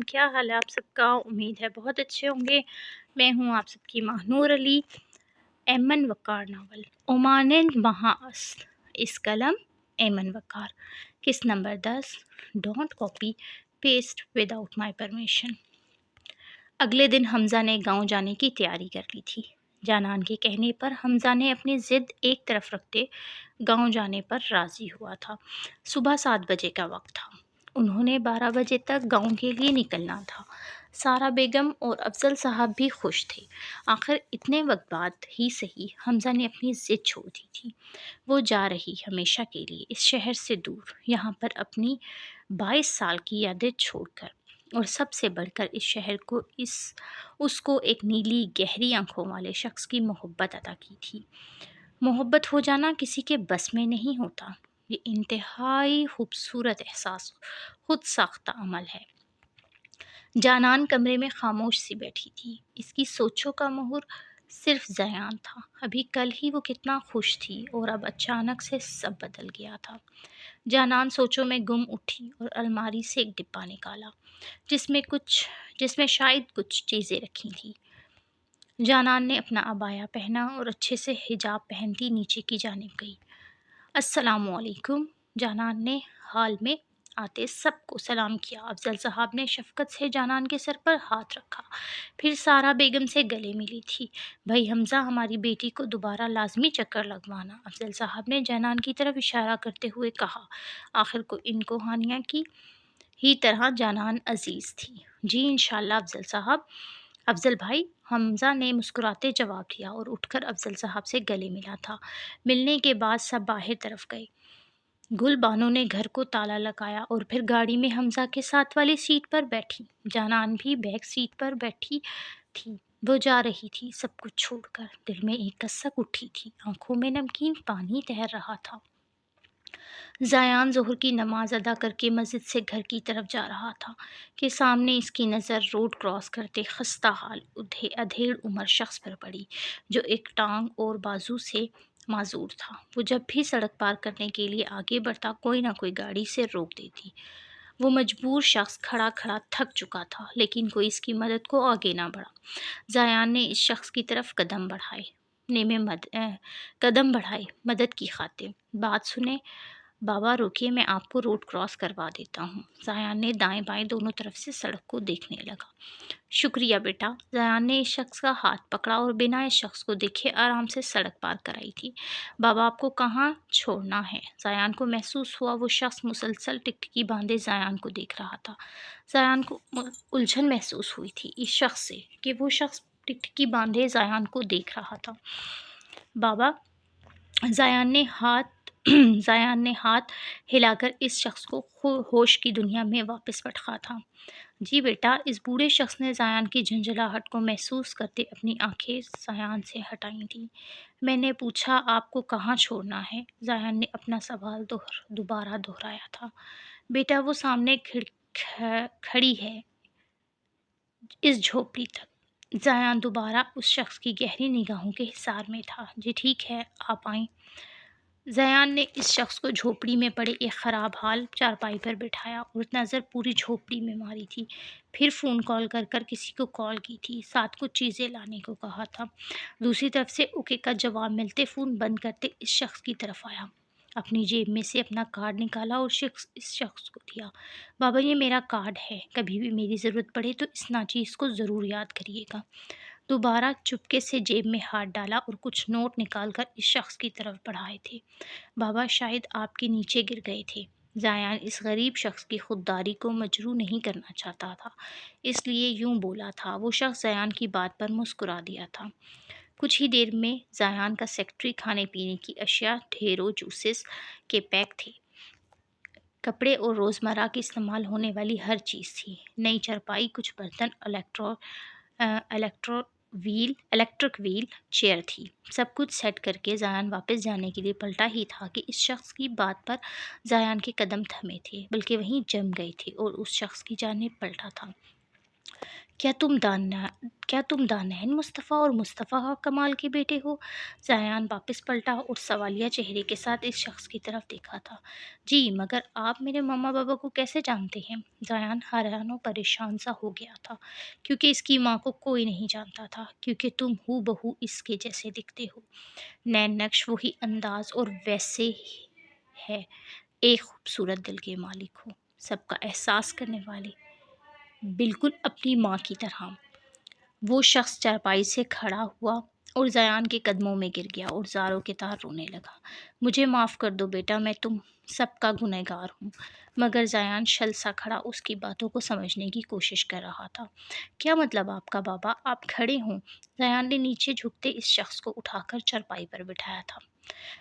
کیا حال ہے آپ سب کا؟ امید ہے بہت اچھے ہوں گے۔ میں ہوں آپ سب کی ماہنور علی۔ ایمن وقار ناول عمانند محاس اس قلم ایمن وقار، قسط number 10۔ Don't copy paste without my permission. اگلے دن حمزہ نے گاؤں جانے کی تیاری کر لی تھی۔ جانان کے کہنے پر حمزہ نے اپنی ضد ایک طرف رکھتے گاؤں جانے پر راضی ہوا تھا۔ صبح 7 بجے کا وقت تھا۔ انہوں نے 12 بجے تک گاؤں کے لیے نکلنا تھا۔ سارا بیگم اور افضل صاحب بھی خوش تھے۔ آخر اتنے وقت بعد ہی صحیح حمزہ نے اپنی ضد چھوڑ دی تھی۔ وہ جا رہی ہمیشہ کے لیے اس شہر سے دور، یہاں پر اپنی 22 سال کی یادیں چھوڑ کر، اور سب سے بڑھ کر اس شہر کو اس کو ایک نیلی گہری آنکھوں والے شخص کی محبت عطا کی تھی۔ محبت ہو جانا کسی کے بس میں نہیں ہوتا، یہ انتہائی خوبصورت احساس خود ساختہ عمل ہے۔ جانان کمرے میں خاموش سی بیٹھی تھی۔ اس کی سوچوں کا مہر صرف زیان تھا۔ ابھی کل ہی وہ کتنا خوش تھی اور اب اچانک سے سب بدل گیا تھا۔ جانان سوچوں میں گم اٹھی اور الماری سے ایک ڈبہ نکالا جس میں شاید کچھ چیزیں رکھی تھیں۔ جانان نے اپنا عبایا پہنا اور اچھے سے حجاب پہنتی نیچے کی جانب گئی۔ السلام علیکم۔ جانان نے حال میں آتے سب کو سلام کیا۔ افضل صاحب نے شفقت سے جانان کے سر پر ہاتھ رکھا، پھر سارا بیگم سے گلے ملی تھی۔ بھائی حمزہ، ہماری بیٹی کو دوبارہ لازمی چکر لگوانا، افضل صاحب نے جانان کی طرف اشارہ کرتے ہوئے کہا۔ آخر کو ان کو ہانیہ کی ہی طرح جانان عزیز تھی۔ جی انشاءاللہ افضل صاحب۔ افضل بھائی، حمزہ نے مسکراتے جواب دیا اور اٹھ کر افضل صاحب سے گلے ملا تھا۔ ملنے کے بعد سب باہر طرف گئے۔ گل بانو نے گھر کو تالا لگایا اور پھر گاڑی میں حمزہ کے ساتھ والی سیٹ پر بیٹھی۔ جانان بھی بیک سیٹ پر بیٹھی تھی۔ وہ جا رہی تھی سب کچھ چھوڑ کر۔ دل میں ایک کسک اٹھی تھی، آنکھوں میں نمکین پانی تہر رہا تھا۔ زیان ظہر کی نماز ادا کر کے مسجد سے گھر کی طرف جا رہا تھا کہ سامنے اس کی نظر روڈ کراس کرتے خستہ حال ادھیڑ عمر شخص پر پڑی جو ایک ٹانگ اور بازو سے معذور تھا۔ وہ جب بھی سڑک پار کرنے کے لیے آگے بڑھتا کوئی نہ کوئی گاڑی سے روک دیتی۔ وہ مجبور شخص کھڑا کھڑا تھک چکا تھا لیکن کوئی اس کی مدد کو آگے نہ بڑھا۔ زیان نے اس شخص کی طرف قدم بڑھائے مدد کی خاطر۔ بات سنیں بابا، روکیے، میں آپ کو روڈ کراس کروا دیتا ہوں۔ زیان نے دائیں بائیں دونوں طرف سے سڑک کو دیکھنے لگا۔ شکریہ بیٹا۔ زیان نے اس شخص کا ہاتھ پکڑا اور بنا اس شخص کو دیکھے آرام سے سڑک پار کرائی تھی۔ بابا، آپ کو کہاں چھوڑنا ہے؟ زیان کو محسوس ہوا وہ شخص مسلسل ٹکٹکی باندھے زیان کو دیکھ رہا تھا۔ زیان کو الجھن محسوس ہوئی تھی اس شخص سے کہ وہ شخص ٹکٹکی باندھے زیان کو دیکھ رہا تھا۔ بابا، زیان نے ہاتھ ہلا کر اس شخص کو ہوش کی دنیا میں واپس پٹکا تھا۔ جی بیٹا۔ اس بوڑھے شخص نے زیان کی جھنجھلاہٹ کو محسوس کرتے اپنی آنکھیں زیان سے ہٹائی تھیں۔ میں نے پوچھا آپ کو کہاں چھوڑنا ہے؟ زیان نے اپنا سوال دوبارہ دہرایا تھا۔ بیٹا، وہ سامنے کھڑی ہے اس جھوپڑی تک۔ زیان دوبارہ اس شخص کی گہری نگاہوں کے حصار میں تھا۔ جی ٹھیک ہے، آپ آئیں۔ زیان نے اس شخص کو جھوپڑی میں پڑے ایک خراب حال چارپائی پر بٹھایا اور نظر پوری جھوپڑی میں ماری تھی۔ پھر فون کال کر کسی کو کال کی تھی، ساتھ کچھ چیزیں لانے کو کہا تھا۔ دوسری طرف سے اوکے کا جواب ملتے فون بند کرتے اس شخص کی طرف آیا، اپنی جیب میں سے اپنا کارڈ نکالا اور اس شخص کو دیا۔ بابا، یہ میرا کارڈ ہے، کبھی بھی میری ضرورت پڑے تو اس ناچیز کو ضرور یاد کریے گا۔ دوبارہ چپکے سے جیب میں ہاتھ ڈالا اور کچھ نوٹ نکال کر اس شخص کی طرف بڑھائے تھے۔ بابا، شاید آپ کے نیچے گر گئے تھے۔ زیان اس غریب شخص کی خودداری کو مجروح نہیں کرنا چاہتا تھا، اس لیے یوں بولا تھا۔ وہ شخص زیان کی بات پر مسکرا دیا تھا۔ کچھ ہی دیر میں زیان کا سیکرٹری کھانے پینے کی اشیاء، ڈھیروں جوسز کے پیک تھے، کپڑے اور روزمرہ کے استعمال ہونے والی ہر چیز تھی۔ نئی چارپائی، کچھ برتن، الیکٹرک ویل چیئر تھی۔ سب کچھ سیٹ کر کے زیان واپس جانے کے لیے پلٹا ہی تھا کہ اس شخص کی بات پر زیان کے قدم تھمے تھے، بلکہ وہیں جم گئے تھے اور اس شخص کی جانب پلٹا تھا۔ کیا تم دانین مصطفیٰ اور مصطفیٰ کمال کے بیٹے ہو؟ زیان واپس پلٹا اور سوالیہ چہرے کے ساتھ اس شخص کی طرف دیکھا تھا۔ جی، مگر آپ میرے ماما بابا کو کیسے جانتے ہیں؟ زیان حیران و پریشان سا ہو گیا تھا، کیونکہ اس کی ماں کو کوئی نہیں جانتا تھا، کیونکہ تم ہو بہو اس کے جیسے دکھتے ہو، نین نقش وہی انداز اور ویسے ہے، ایک خوبصورت دل کے مالک ہو، سب کا احساس کرنے والے، بالکل اپنی ماں کی طرح۔ وہ شخص چارپائی سے کھڑا ہوا اور زیان کے قدموں میں گر گیا اور زاروں کے طرح رونے لگا۔ مجھے معاف کر دو بیٹا، میں تم سب کا گنہگار ہوں۔ مگر زیان شل سا کھڑا اس کی باتوں کو سمجھنے کی کوشش کر رہا تھا۔ کیا مطلب آپ کا بابا؟ آپ کھڑے ہوں۔ زیان نے نیچے جھکتے اس شخص کو اٹھا کر چارپائی پر بٹھایا تھا۔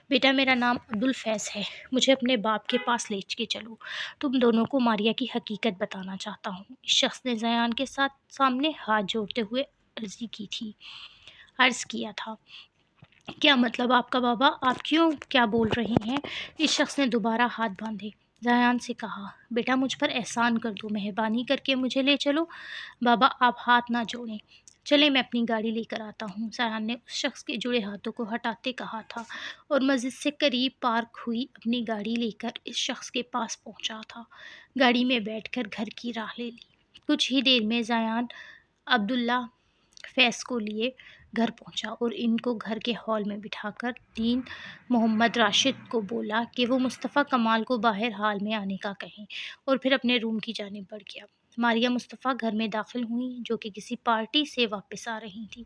بیٹا، میرا نام عبدالفیض ہے، مجھے اپنے باپ کے پاس لے کے چلو، تم دونوں کو ماریا کی حقیقت بتانا چاہتا ہوں۔ اس شخص نے زیان کے سامنے ہاتھ جوڑتے ہوئے عرض کیا تھا۔ کیا مطلب آپ کا بابا؟ آپ کیا بول رہے ہیں؟ اس شخص نے دوبارہ ہاتھ باندھے زیان سے کہا، بیٹا مجھ پر احسان کر دو، مہربانی کر کے مجھے لے چلو۔ بابا آپ ہاتھ نہ جوڑیں، چلے میں اپنی گاڑی لے کر آتا ہوں، زیان نے اس شخص کے جڑے ہاتھوں کو ہٹاتے کہا تھا اور مسجد سے قریب پارک ہوئی اپنی گاڑی لے کر اس شخص کے پاس پہنچا تھا۔ گاڑی میں بیٹھ کر گھر کی راہ لے لی۔ کچھ ہی دیر میں زیان عبداللہ فیض کو لیے گھر پہنچا اور ان کو گھر کے ہال میں بٹھا کر دین محمد راشد کو بولا کہ وہ مصطفیٰ کمال کو باہر ہال میں آنے کا کہیں، اور پھر اپنے روم کی جانب بڑھ گیا۔ ماریا مصطفیٰ گھر میں داخل ہوئیں، جو کہ کسی پارٹی سے واپس آ رہی تھی۔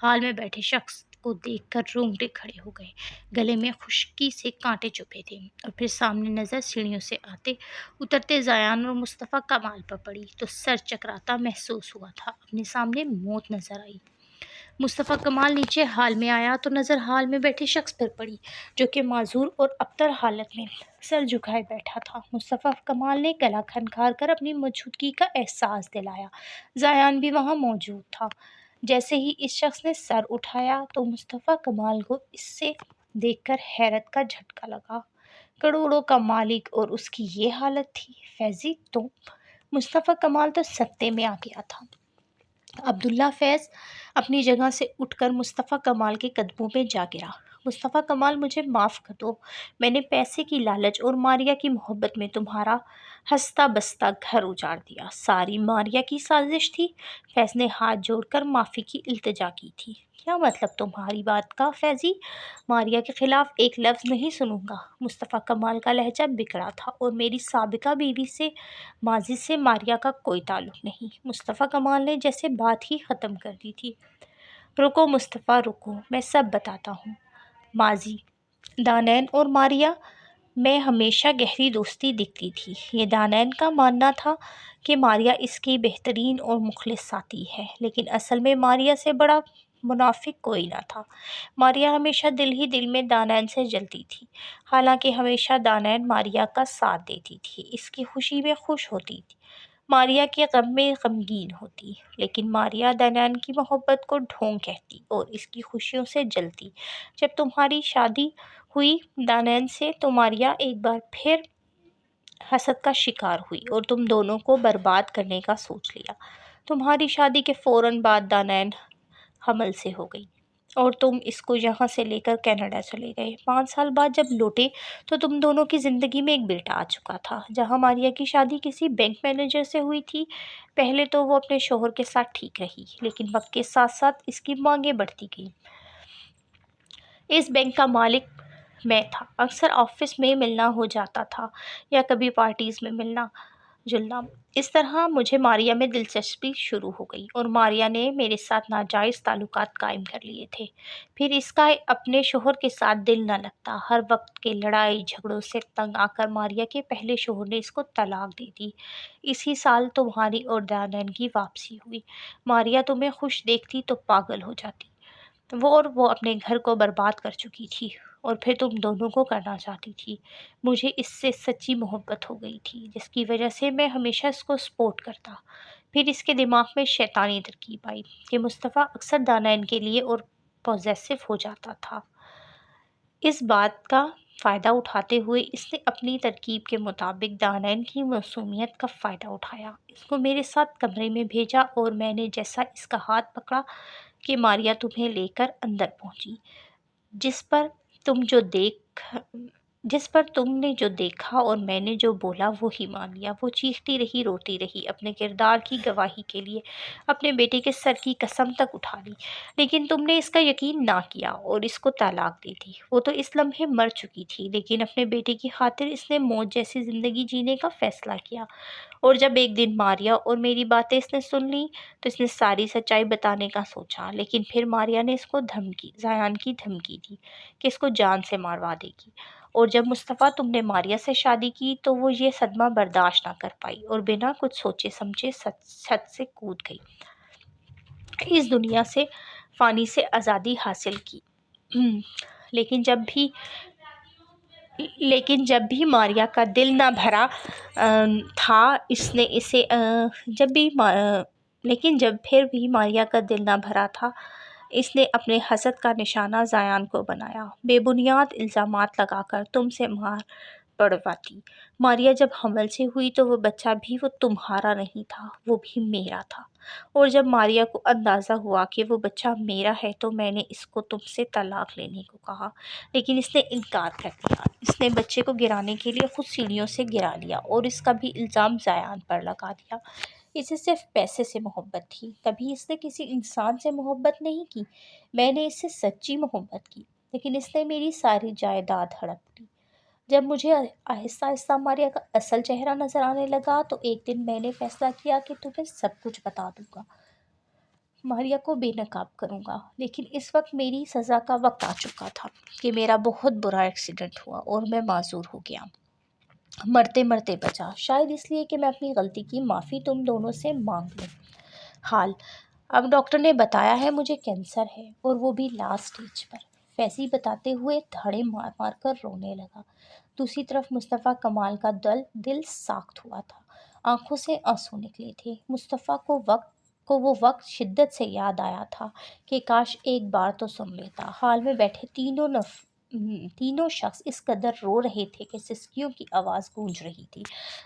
ہال میں بیٹھے شخص کو دیکھ کر رونگٹے کھڑے ہو گئے، گلے میں خشکی سے کانٹے چبھے تھے، اور پھر سامنے نظر سیڑھیوں سے آتے اترتے زیان اور مصطفیٰ کمال پر پڑی تو سر چکراتا محسوس ہوا تھا، اپنے سامنے موت نظر آئی۔ مصطفیٰ کمال نیچے ہال میں آیا تو نظر ہال میں بیٹھے شخص پر پڑی، جو کہ معذور اور ابتر حالت میں سر جھکائے بیٹھا تھا۔ مصطفیٰ کمال نے گلا کھنکھار کر اپنی موجودگی کا احساس دلایا۔ زیان بھی وہاں موجود تھا۔ جیسے ہی اس شخص نے سر اٹھایا تو مصطفیٰ کمال کو اس سے دیکھ کر حیرت کا جھٹکا لگا۔ کروڑوں کا مالک اور اس کی یہ حالت تھی۔ فیضی تم؟ مصطفیٰ کمال تو سکتے میں آ گیا تھا۔ عبداللہ فیض اپنی جگہ سے اٹھ کر مصطفیٰ کمال کے قدموں میں جا گرا۔ مصطفیٰ کمال مجھے معاف کر دو، میں نے پیسے کی لالچ اور ماریا کی محبت میں تمہارا ہنستا بستا گھر اجاڑ دیا، ساری ماریا کی سازش تھی۔ فیض نے ہاتھ جوڑ کر معافی کی التجا کی تھی۔ کیا مطلب تمہاری بات کا فیضی؟ ماریا کے خلاف ایک لفظ نہیں سنوں گا۔ مصطفیٰ کمال کا لہجہ بگڑا تھا، اور میری سابقہ بیوی سے ماضی سے ماریا کا کوئی تعلق نہیں۔ مصطفیٰ کمال نے جیسے بات ہی ختم کر دی تھی۔ رکو مصطفیٰ رکو، میں سب بتاتا ہوں۔ ماضی، دانین اور ماریا میں ہمیشہ گہری دوستی دکھتی تھی۔ یہ دانین کا ماننا تھا کہ ماریا اس کی بہترین اور مخلص ساتھی ہے، لیکن اصل میں ماریا سے بڑا منافق کوئی نہ تھا۔ ماریا ہمیشہ دل ہی دل میں دانین سے جلتی تھی، حالانکہ ہمیشہ دانین ماریا کا ساتھ دیتی تھی، اس کی خوشی میں خوش ہوتی تھی، ماریا کے غم میں غمگین ہوتی، لیکن ماریا دانین کی محبت کو ڈھونگ کہتی اور اس کی خوشیوں سے جلتی۔ جب تمہاری شادی ہوئی دانین سے تو ماریا ایک بار پھر حسد کا شکار ہوئی اور تم دونوں کو برباد کرنے کا سوچ لیا۔ تمہاری شادی کے فوراً بعد دانین حمل سے ہو گئی اور تم اس کو یہاں سے لے کر کینیڈا چلے گئے۔ 5 سال بعد جب لوٹے تو تم دونوں کی زندگی میں ایک بیٹا آ چکا تھا۔ جہاں ماریا کی شادی کسی بینک مینیجر سے ہوئی تھی، پہلے تو وہ اپنے شوہر کے ساتھ ٹھیک رہی، لیکن وقت کے ساتھ ساتھ اس کی مانگیں بڑھتی گئیں۔ اس بینک کا مالک میں تھا، اکثر آفس میں ملنا ہو جاتا تھا یا کبھی پارٹیز میں ملنا جلنا۔ اس طرح مجھے ماریا میں دلچسپی شروع ہو گئی اور ماریا نے میرے ساتھ ناجائز تعلقات قائم کر لیے تھے۔ پھر اس کا اپنے شوہر کے ساتھ دل نہ لگتا، ہر وقت کے لڑائی جھگڑوں سے تنگ آ کر ماریا کے پہلے شوہر نے اس کو طلاق دے دی۔ اسی سال تمہاری اور دانین کی واپسی ہوئی۔ ماریا تمہیں خوش دیکھتی تو پاگل ہو جاتی، وہ اپنے گھر کو برباد کر چکی تھی اور پھر تم دونوں کو کرنا چاہتی تھی۔ مجھے اس سے سچی محبت ہو گئی تھی، جس کی وجہ سے میں ہمیشہ اس کو سپورٹ کرتا۔ پھر اس کے دماغ میں شیطانی ترکیب آئی کہ مصطفیٰ اکثر دانین کے لیے اور پوزیسو ہو جاتا تھا۔ اس بات کا فائدہ اٹھاتے ہوئے اس نے اپنی ترکیب کے مطابق دانائن کی معصومیت کا فائدہ اٹھایا، اس کو میرے ساتھ کمرے میں بھیجا اور میں نے جیسا اس کا ہاتھ پکڑا کہ ماریا تمہیں لے کر اندر پہنچی، جس پر تم جو دیکھ جس پر تم نے جو دیکھا اور میں نے جو بولا وہی مان لیا۔ وہ چیختی رہی، روتی رہی، اپنے کردار کی گواہی کے لیے اپنے بیٹے کے سر کی قسم تک اٹھا لی، لیکن تم نے اس کا یقین نہ کیا اور اس کو طلاق دے دی۔ وہ تو اس لمحے مر چکی تھی، لیکن اپنے بیٹے کی خاطر اس نے موت جیسی زندگی جینے کا فیصلہ کیا، اور جب ایک دن ماریا اور میری باتیں اس نے سن لی تو اس نے ساری سچائی بتانے کا سوچا، لیکن پھر ماریا نے اس کو زیان کی دھمکی دی کہ اس کو جان سے ماروا دے گی، اور جب مصطفیٰ تم نے ماریا سے شادی کی تو وہ یہ صدمہ برداشت نہ کر پائی اور بنا کچھ سوچے سمجھے چھت سے کود گئی، اس دنیا سے فانی سے آزادی حاصل کی۔ لیکن جب بھی ماریا کا دل نہ بھرا تھا اس نے اسے لیکن جب پھر بھی ماریا کا دل نہ بھرا تھا اس نے اپنے حسد کا نشانہ زیان کو بنایا، بے بنیاد الزامات لگا کر تم سے مار پڑواتی۔ ماریا جب حمل سے ہوئی تو وہ بچہ بھی وہ تمہارا نہیں تھا، وہ بھی میرا تھا، اور جب ماریا کو اندازہ ہوا کہ وہ بچہ میرا ہے تو میں نے اس کو تم سے طلاق لینے کو کہا، لیکن اس نے انکار کر دیا۔ اس نے بچے کو گرانے کے لیے خود سیڑھیوں سے گرا لیا اور اس کا بھی الزام زیان پر لگا دیا۔ اسے صرف پیسے سے محبت تھی، کبھی اس نے کسی انسان سے محبت نہیں کی۔ میں نے اس سے سچی محبت کی، لیکن اس نے میری ساری جائیداد ہڑپ لی۔ جب مجھے آہستہ آہستہ ماریا کا اصل چہرہ نظر آنے لگا تو ایک دن میں نے فیصلہ کیا کہ تمہیں سب کچھ بتا دوں گا، ماریا کو بے نقاب کروں گا۔ لیکن اس وقت میری سزا کا وقت آ چکا تھا کہ میرا بہت برا ایکسیڈنٹ ہوا اور میں معذور ہو گیا، مرتے مرتے بچا، شاید اس لیے کہ میں اپنی غلطی کی معافی تم دونوں سے مانگ لوں۔ اب ڈاکٹر نے بتایا ہے مجھے کینسر ہے، اور وہ بھی لاسٹ سٹیج پر۔ فیضی بتاتے ہوئے دھاڑے مار مار کر رونے لگا۔ دوسری طرف مصطفیٰ کمال کا دل ساخت ہوا تھا، آنکھوں سے آنسو نکلے تھے۔ مصطفیٰ کو وہ وقت شدت سے یاد آیا تھا کہ کاش ایک بار تو سن لیتا۔ ہال میں بیٹھے تینوں شخص اس قدر رو رہے تھے کہ سسکیوں کی آواز گونج رہی تھی۔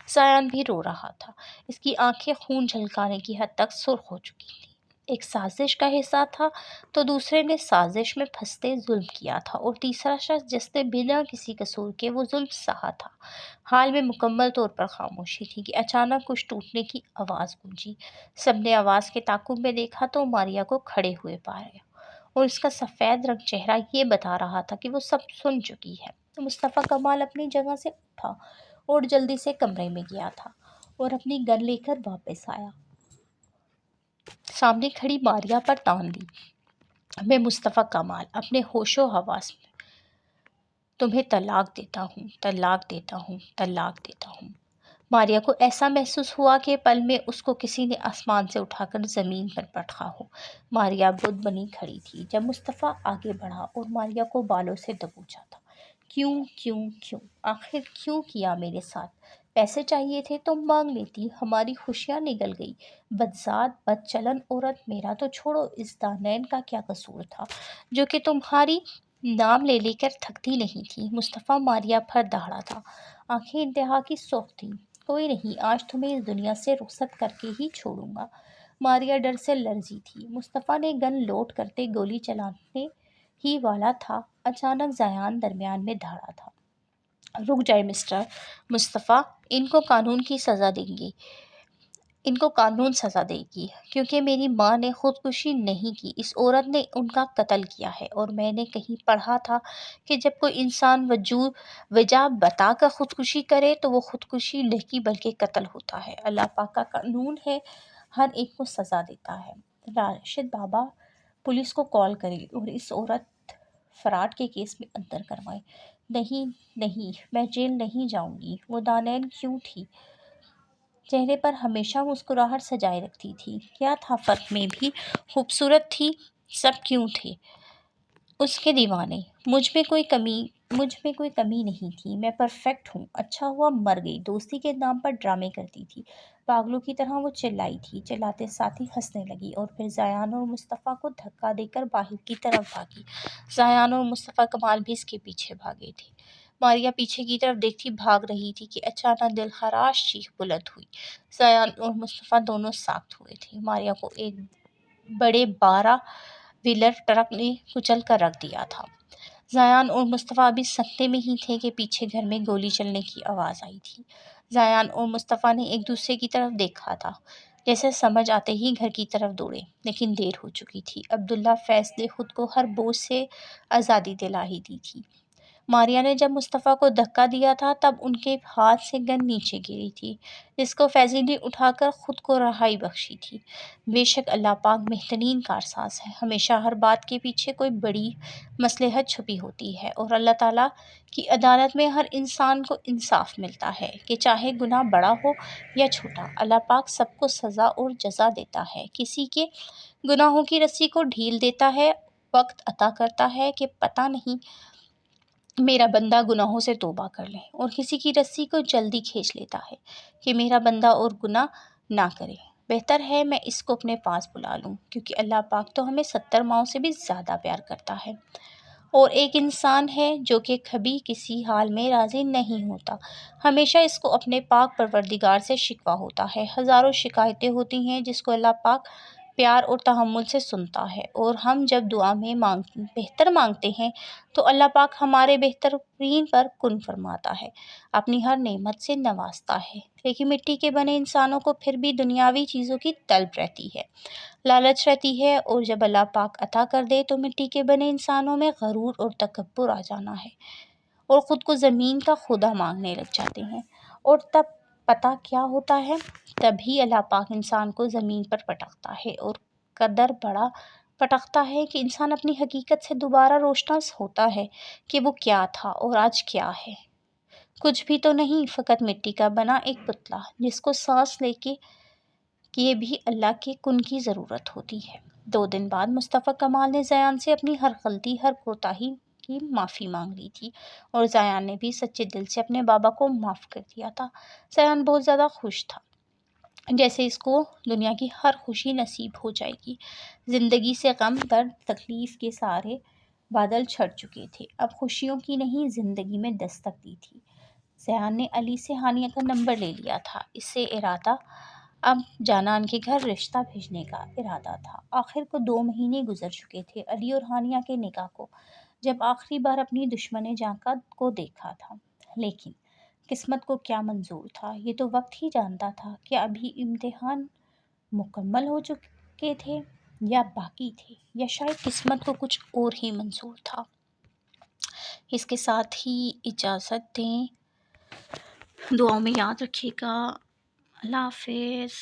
زیان بھی رو رہا تھا، اس کی آنکھیں خون جھلکانے کی حد تک سرخ ہو چکی تھیں۔ ایک سازش کا حصہ تھا تو دوسرے نے سازش میں پھنستے ظلم کیا تھا، اور تیسرا شخص جس نے بنا کسی قصور کے وہ ظلم سہا تھا۔ حال میں مکمل طور پر خاموشی تھی کہ اچانک کچھ ٹوٹنے کی آواز گونجی۔ سب نے آواز کے تعاقب میں دیکھا تو ماریا کو کھڑے ہوئے پایا، اور اس کا سفید رنگ چہرہ یہ بتا رہا تھا کہ وہ سب سن چکی ہے۔ مصطفیٰ کمال اپنی جگہ سے اٹھا اور جلدی سے کمرے میں گیا تھا اور اپنی گن لے کر واپس آیا۔ سامنے کھڑی ماریا پر تان دی۔ میں مصطفیٰ کمال اپنے ہوش و حواس میں تمہیں طلاق دیتا ہوں، طلاق دیتا ہوں، طلاق دیتا ہوں۔ ماریا کو ایسا محسوس ہوا کہ پل میں اس کو کسی نے آسمان سے اٹھا کر زمین پر پٹکا ہو۔ ماریا بت بنی کھڑی تھی جب مصطفیٰ آگے بڑھا اور ماریا کو بالوں سے دبوچا تھا۔ کیوں کیوں کیوں آخر کیوں کیا میرے ساتھ؟ پیسے چاہیے تھے تو مانگ لیتی، ہماری خوشیاں نگل گئی۔ بدذات بد چلن عورت، میرا تو چھوڑو، اس دانائن کا کیا قصور تھا جو کہ تمہاری نام لے لے کر تھکتی نہیں تھی؟ مصطفیٰ ماریا پر دہڑا تھا، آنکھیں انتہا کی سرخ تھیں۔ کوئی نہیں، آج تمہیں اس دنیا سے رخصت کر کے ہی چھوڑوں گا۔ ماریا ڈر سے لرزی تھی۔ مصطفیٰ نے گن لوڈ کرتے گولی چلانے ہی والا تھا، اچانک زیان درمیان میں دھڑا تھا۔ رک جائے مسٹر مصطفیٰ، ان کو قانون سزا دے گی، کیونکہ میری ماں نے خودکشی نہیں کی، اس عورت نے ان کا قتل کیا ہے، اور میں نے کہیں پڑھا تھا کہ جب کوئی انسان وجہ بتا کر خودکشی کرے تو وہ خودکشی نہیں بلکہ قتل ہوتا ہے۔ اللہ پاک کا قانون ہے، ہر ایک کو سزا دیتا ہے۔ راشد بابا پولیس کو کال کریں اور اس عورت فراڈ کے کیس میں اندر کروائیں۔ نہیں نہیں، میں جیل نہیں جاؤں گی۔ وہ دانائن کیوں تھی؟ چہرے پر ہمیشہ مسکراہٹ سجائے رکھتی تھی، کیا تھا فرق؟ میں بھی خوبصورت تھی، سب کیوں تھے اس کے دیوانے؟ مجھ میں کوئی کمی مجھ میں کوئی کمی نہیں تھی، میں پرفیکٹ ہوں، اچھا ہوا مر گئی، دوستی کے نام پر ڈرامے کرتی تھی۔ پاگلوں کی طرح وہ چلائی تھی، چلاتے ساتھ ہی ہنسنے لگی اور پھر زیان اور مصطفیٰ کو دھکا دے کر باہر کی طرف بھاگی۔ زیان اور مصطفیٰ کمال بھی اس کے پیچھے بھاگے تھے۔ ماریا پیچھے کی طرف دیکھتی بھاگ رہی تھی کہ اچانک دل خراش چیخ بلند ہوئی۔ زیان اور مصطفیٰ دونوں ساکت ہوئے تھے۔ ماریا کو ایک بڑے 12 ویلر ٹرک نے کچل کر رکھ دیا تھا۔ زیان اور مصطفیٰ ابھی سکتے میں ہی تھے کہ پیچھے گھر میں گولی چلنے کی آواز آئی تھی۔ زیان اور مصطفیٰ نے ایک دوسرے کی طرف دیکھا تھا، جیسے سمجھ آتے ہی گھر کی طرف دوڑے، لیکن دیر ہو چکی تھی۔ عبداللہ فیض نے خود کو ہر بوجھ سے آزادی دلا ہی دی تھی۔ ماریا نے جب مصطفیٰ کو دھکا دیا تھا تب ان کے ہاتھ سے گن نیچے گری تھی، جس کو فیضی نے اٹھا کر خود کو رہائی بخشی تھی۔ بے شک اللہ پاک بہترین کارساز ہے، ہمیشہ ہر بات کے پیچھے کوئی بڑی مصلحت چھپی ہوتی ہے، اور اللہ تعالیٰ کی عدالت میں ہر انسان کو انصاف ملتا ہے کہ چاہے گناہ بڑا ہو یا چھوٹا، اللہ پاک سب کو سزا اور جزا دیتا ہے، کسی کے گناہوں کی رسی کو ڈھیل دیتا ہے، وقت عطا کرتا ہے کہ پتہ نہیں میرا بندہ گناہوں سے توبہ کر لے، اور کسی کی رسی کو جلدی کھینچ لیتا ہے کہ میرا بندہ اور گناہ نہ کرے۔ بہتر ہے میں اس کو اپنے پاس بلا لوں، کیونکہ اللہ پاک تو ہمیں 70 ماؤں سے بھی زیادہ پیار کرتا ہے، اور ایک انسان ہے جو کہ کبھی کسی حال میں راضی نہیں ہوتا، ہمیشہ اس کو اپنے پاک پروردگار سے شکوہ ہوتا ہے، ہزاروں شکایتیں ہوتی ہیں جس کو اللہ پاک پیار اور تحمل سے سنتا ہے، اور ہم جب دعا میں بہتر مانگتے ہیں تو اللہ پاک ہمارے بہترین پر کن فرماتا ہے، اپنی ہر نعمت سے نوازتا ہے۔ لیکن مٹی کے بنے انسانوں کو پھر بھی دنیاوی چیزوں کی طلب رہتی ہے، لالچ رہتی ہے، اور جب اللہ پاک عطا کر دے تو مٹی کے بنے انسانوں میں غرور اور تکبر آ جانا ہے، اور خود کو زمین کا خدا مانگنے لگ جاتے ہیں، اور تب پتہ کیا ہوتا ہے؟ تبھی اللہ پاک انسان کو زمین پر پٹکتا ہے، اور قدر بڑا پٹکتا ہے کہ انسان اپنی حقیقت سے دوبارہ روشناس ہوتا ہے کہ وہ کیا تھا اور آج کیا ہے۔ کچھ بھی تو نہیں، فقط مٹی کا بنا ایک پتلا جس کو سانس لے کے کیے بھی اللہ کے کن کی ضرورت ہوتی ہے۔ 2 دن بعد مصطفیٰ کمال نے زیان سے اپنی ہر غلطی، ہر کوتاہی کی معافی مانگ لی تھی، اور زیان نے بھی سچے دل سے اپنے بابا کو معاف کر دیا تھا۔ زیان بہت زیادہ خوش تھا، جیسے اس کو دنیا کی ہر خوشی نصیب ہو جائے گی۔ زندگی سے غم، درد، تکلیف کے سارے بادل چھٹ چکے تھے، اب خوشیوں کی نہیں زندگی میں دستک دی تھی۔ زیان نے علی سے ہانیہ کا نمبر لے لیا تھا، اس سے ارادہ اب جانان کے گھر رشتہ بھیجنے کا ارادہ تھا۔ آخر کو 2 مہینے گزر چکے تھے علی اور ہانیہ کے نکاح کو، جب آخری بار اپنی دشمن جاں کو دیکھا تھا۔ لیکن قسمت کو کیا منظور تھا، یہ تو وقت ہی جانتا تھا کہ ابھی امتحان مکمل ہو چکے تھے یا باقی تھے، یا شاید قسمت کو کچھ اور ہی منظور تھا۔ اس کے ساتھ ہی اجازت دیں، دعاؤں میں یاد رکھیے گا۔ اللہ حافظ۔